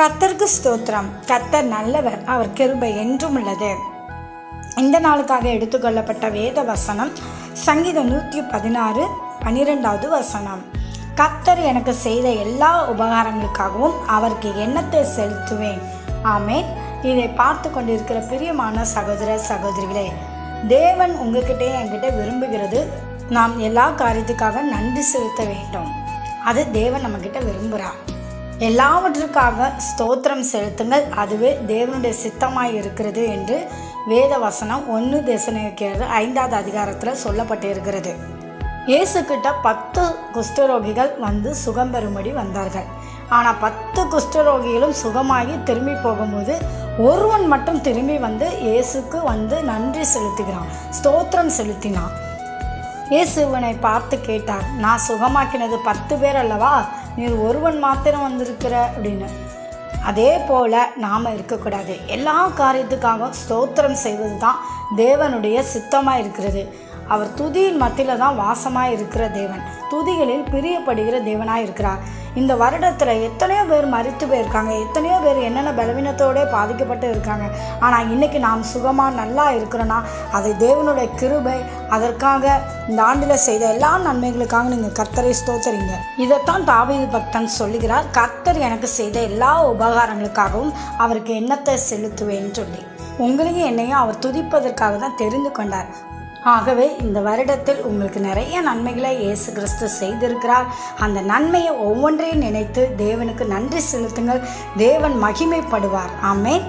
கர்த்தருக்கு ஸ்தோத்திரம். கர்த்தர் நல்லவர், அவர் கிருபை என்றும் உள்ளது. இந்த நாளுக்காக எடுத்துக்கொள்ளப்பட்ட வேத வசனம் சங்கீதம் 116 12வது வசனம். கர்த்தர் எனக்கு செய்த எல்லா உபகாரங்களுக்காகவும் அவருக்கு எண்ணத்தை செலுத்துவேன். ஆமேன். இதை பார்த்து கொண்டிருக்கிற பிரியமான சகோதர சகோதரிகளே, தேவன் உங்ககிட்டே என்கிட்ட விரும்புகிறது நாம் எல்லா காரியத்துக்காக நன்றி செலுத்த வேண்டும். அது தேவன் நம்மக்கிட்ட விரும்புகிறார். எல்லாவற்றுக்காக ஸ்தோத்திரம் செலுத்துங்கள், அதுவே தேவனுடைய சித்தமாய் இருக்கிறது என்று வேத வசனம் 1 தெசலோனிக்கேயர் 5வது அதிகாரத்தில் சொல்லப்பட்டிருக்கிறது. இயேசுக்கிட்ட 10 குஷ்டரோகிகள் வந்து சுகம் பெறும்படி வந்தார்கள். ஆனால் 10 குஷ்டரோகிகளும் சுகமாகி திரும்பி போகும்போது ஒருவன் மட்டும் திரும்பி வந்து இயேசுக்கு வந்து நன்றி செலுத்துகிறான், ஸ்தோத்திரம் செலுத்தினான். இயேசுவனை பார்த்து கேட்டார், நான் சுகமாக்கினது 10 பேர் அல்லவா, நீர் ஒருவன் மாத்திரம் வந்திருக்கிற அப்படின்னு. அதே போல் நாம் இருக்கக்கூடாது. எல்லா காரியத்துக்காக ஸ்தோத்திரம் செய்வது தான் தேவனுடைய சித்தமாக இருக்கிறது. அவர் துதியின் மத்தியில் தான் வாசமாக இருக்கிற தேவன், துதிகளில் பிரியப்படுகிற தேவனாக இருக்கிறார். இந்த வருடத்தில் எத்தனையோ பேர் மரித்து போயிருக்காங்க, எத்தனையோ பேர் என்னென்ன பலவீனத்தோடு பாதிக்கப்பட்டு இருக்காங்க. ஆனால் இன்றைக்கி நாம் சுகமாக நல்லா இருக்கிறோன்னா அது தேவனுடைய கிருபை. அதற்காக இந்த ஆண்டில் செய்த எல்லா நன்மைகளுக்காக நீங்கள் கர்த்தரை ஸ்தோத்தரிங்க. இதைத்தான் தாவீது பக்தன் சொல்லுகிறார், கர்த்தர் எனக்கு செய்த எல்லா உபகாரங்களுக்காகவும் அவருக்கு எண்ணத்தை செலுத்துவேன்னு சொல்லி. உங்களையும் என்னையும் அவர் துதிப்பதற்காக தான் தெரிந்து கொண்டார். ஆகவே இந்த வருடத்தில் உங்களுக்கு நிறைய நன்மைகளை இயேசு கிறிஸ்து செய்திருக்கிறார். அந்த நன்மையை ஒவ்வொன்றையும் நினைத்து தேவனுக்கு நன்றி செலுத்துங்கள். தேவன் மகிமைப்படுவார். ஆமேன்.